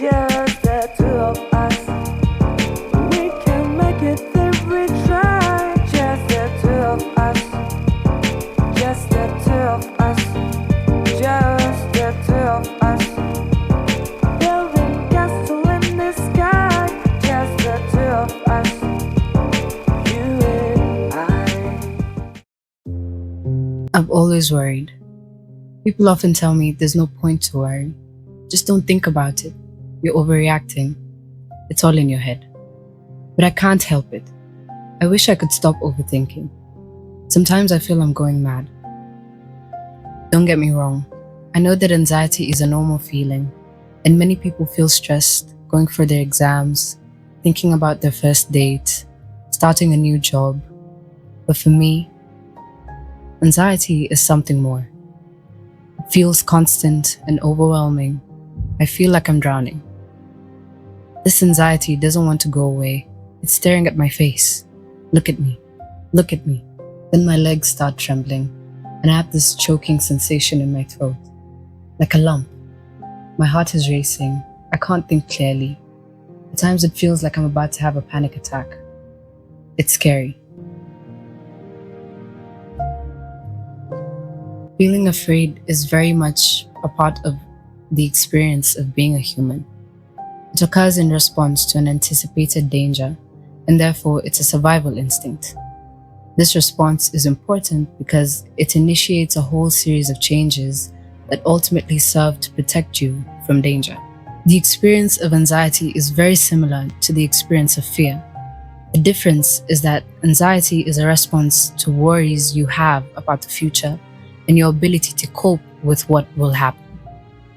just the two of us. We can make it if we try. Just the two of us. Just the two of us. Just the two of us. Building castle in the sky. Just the two of us. You and I. I've always worried. People often tell me there's no point to worry. Just don't think about it. You're overreacting. It's all in your head. But I can't help it. I wish I could stop overthinking. Sometimes I feel I'm going mad. Don't get me wrong. I know that anxiety is a normal feeling, and many people feel stressed going for their exams, thinking about their first date, starting a new job. But for me, anxiety is something more. It feels constant and overwhelming. I feel like I'm drowning. This anxiety doesn't want to go away. It's staring at my face. Look at me. Look at me. Then my legs start trembling, and I have this choking sensation in my throat, like a lump. My heart is racing. I can't think clearly. At times it feels like I'm about to have a panic attack. It's scary. Feeling afraid is very much a part of the experience of being a human. It occurs in response to an anticipated danger, and therefore it's a survival instinct. This response is important because it initiates a whole series of changes that ultimately serve to protect you from danger. The experience of anxiety is very similar to the experience of fear. The difference is that anxiety is a response to worries you have about the future and your ability to cope with what will happen.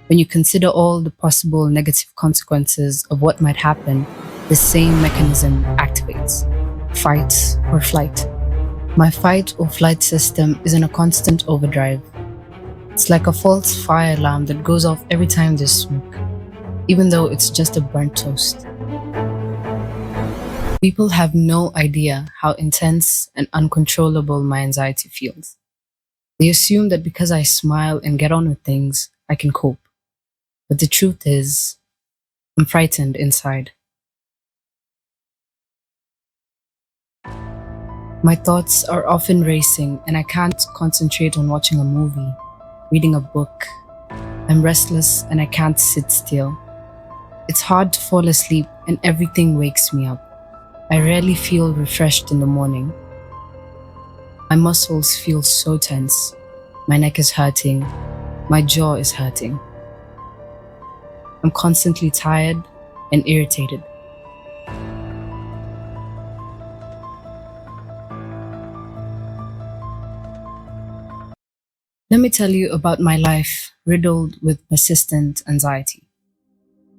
When you consider all the possible negative consequences of what might happen, the same mechanism activates: fight or flight. My fight or flight system is in a constant overdrive. It's like a false fire alarm that goes off every time there's smoke, even though it's just a burnt toast. People have no idea how intense and uncontrollable my anxiety feels. They assume that because I smile and get on with things, I can cope. But the truth is, I'm frightened inside. My thoughts are often racing, and I can't concentrate on watching a movie, reading a book. I'm restless and I can't sit still. It's hard to fall asleep and everything wakes me up. I rarely feel refreshed in the morning. My muscles feel so tense. My neck is hurting. My jaw is hurting. I'm constantly tired and irritated. Let me tell you about my life riddled with persistent anxiety.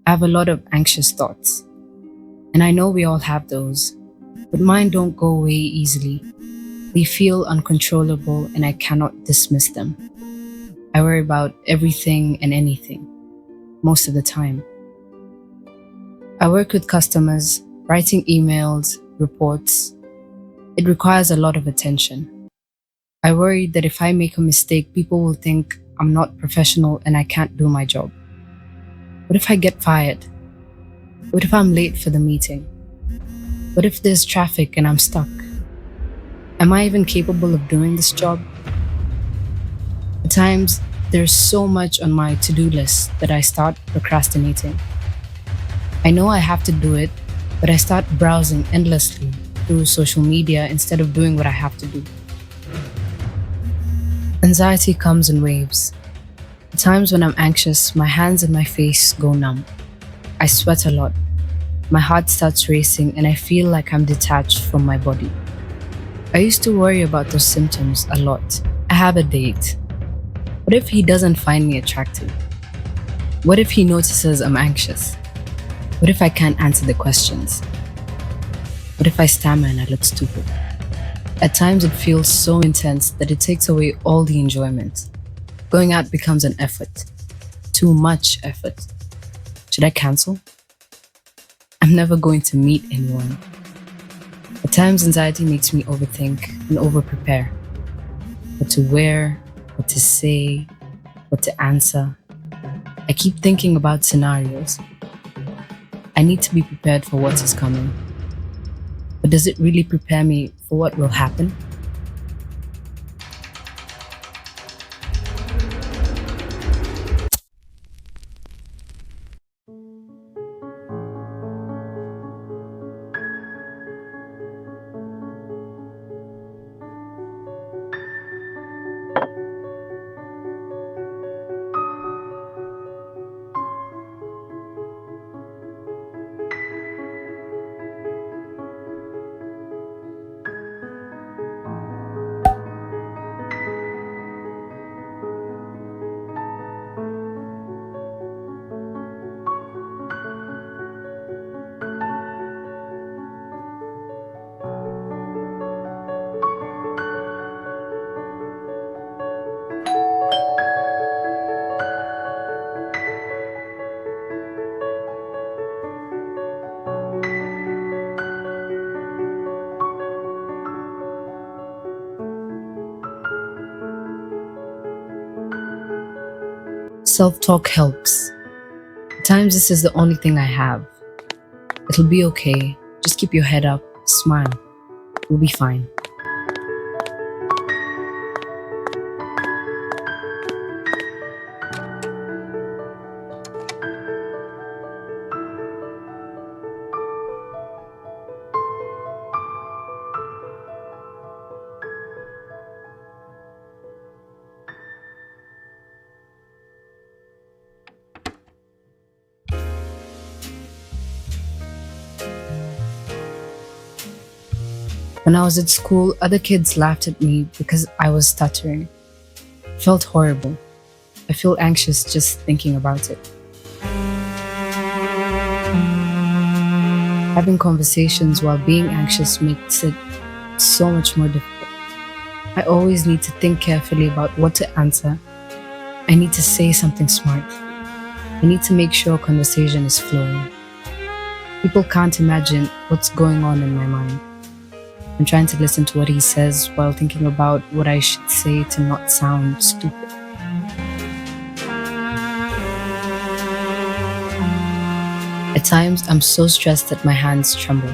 I have a lot of anxious thoughts, and I know we all have those, but mine don't go away easily. They feel uncontrollable and I cannot dismiss them. I worry about everything and anything, most of the time. I work with customers, writing emails, reports. It requires a lot of attention. I worry that if I make a mistake, people will think I'm not professional and I can't do my job. What if I get fired? What if I'm late for the meeting? What if there's traffic and I'm stuck? Am I even capable of doing this job? At times, there's so much on my to-do list that I start procrastinating. I know I have to do it, but I start browsing endlessly through social media instead of doing what I have to do. Anxiety comes in waves. At times when I'm anxious, my hands and my face go numb. I sweat a lot. My heart starts racing and I feel like I'm detached from my body. I used to worry about those symptoms a lot. I have a date. What if he doesn't find me attractive? What if he notices I'm anxious? What if I can't answer the questions? What if I stammer and I look stupid? At times it feels so intense that it takes away all the enjoyment. Going out becomes an effort. Too much effort. Should I cancel? I'm never going to meet anyone. At times anxiety makes me overthink and over-prepare. What to wear, what to say, what to answer. I keep thinking about scenarios. I need to be prepared for what is coming. But does it really prepare me for what will happen? Self-talk helps. At times this is the only thing I have. It'll be okay. Just keep your head up, smile. You'll be fine. When I was at school, other kids laughed at me because I was stuttering. It felt horrible. I feel anxious just thinking about it. Having conversations while being anxious makes it so much more difficult. I always need to think carefully about what to answer. I need to say something smart. I need to make sure conversation is flowing. People can't imagine what's going on in my mind. I'm trying to listen to what he says while thinking about what I should say to not sound stupid. At times, I'm so stressed that my hands tremble.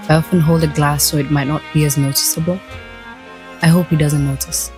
I often hold a glass so it might not be as noticeable. I hope he doesn't notice.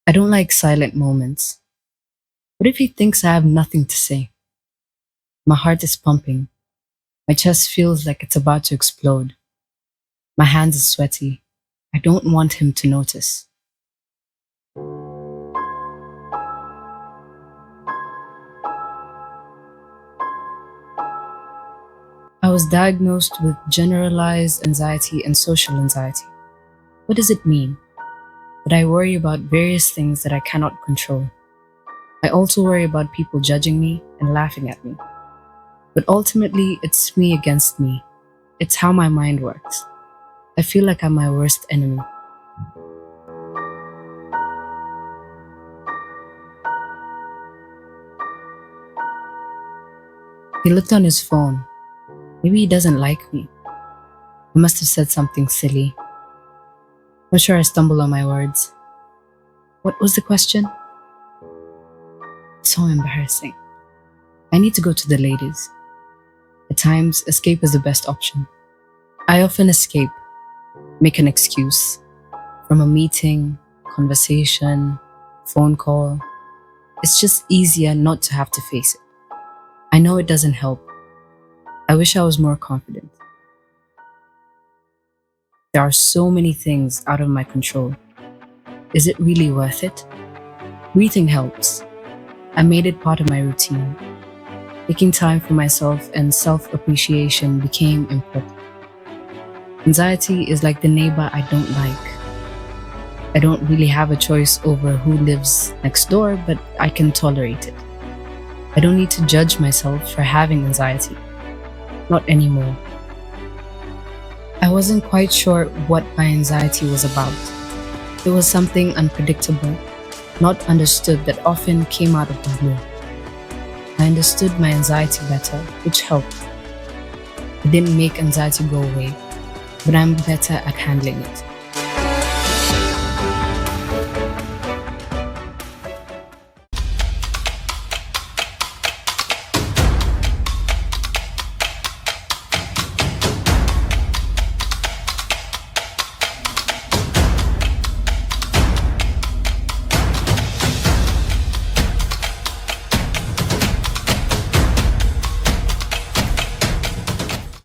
I don't like silent moments. What if he thinks I have nothing to say? My heart is pumping. My chest feels like it's about to explode. My hands are sweaty. I don't want him to notice. I was diagnosed with generalized anxiety and social anxiety. What does it mean? That I worry about various things that I cannot control. I also worry about people judging me and laughing at me. But ultimately, it's me against me. It's how my mind works. I feel like I'm my worst enemy. He looked on his phone. Maybe he doesn't like me. I must have said something silly. I'm sure I stumbled on my words. What was the question? So embarrassing. I need to go to the ladies. At times, escape is the best option. I often escape, make an excuse from a meeting, conversation, phone call. It's just easier not to have to face it. I know it doesn't help. I wish I was more confident. There are so many things out of my control. Is it really worth it? Breathing helps. I made it part of my routine. Taking time for myself and self-appreciation became important. Anxiety is like the neighbor I don't like. I don't really have a choice over who lives next door, but I can tolerate it. I don't need to judge myself for having anxiety. Not anymore. I wasn't quite sure what my anxiety was about. It was something unpredictable, not understood, that often came out of the blue. I understood my anxiety better, which helped. It didn't make anxiety go away, but I'm better at handling it.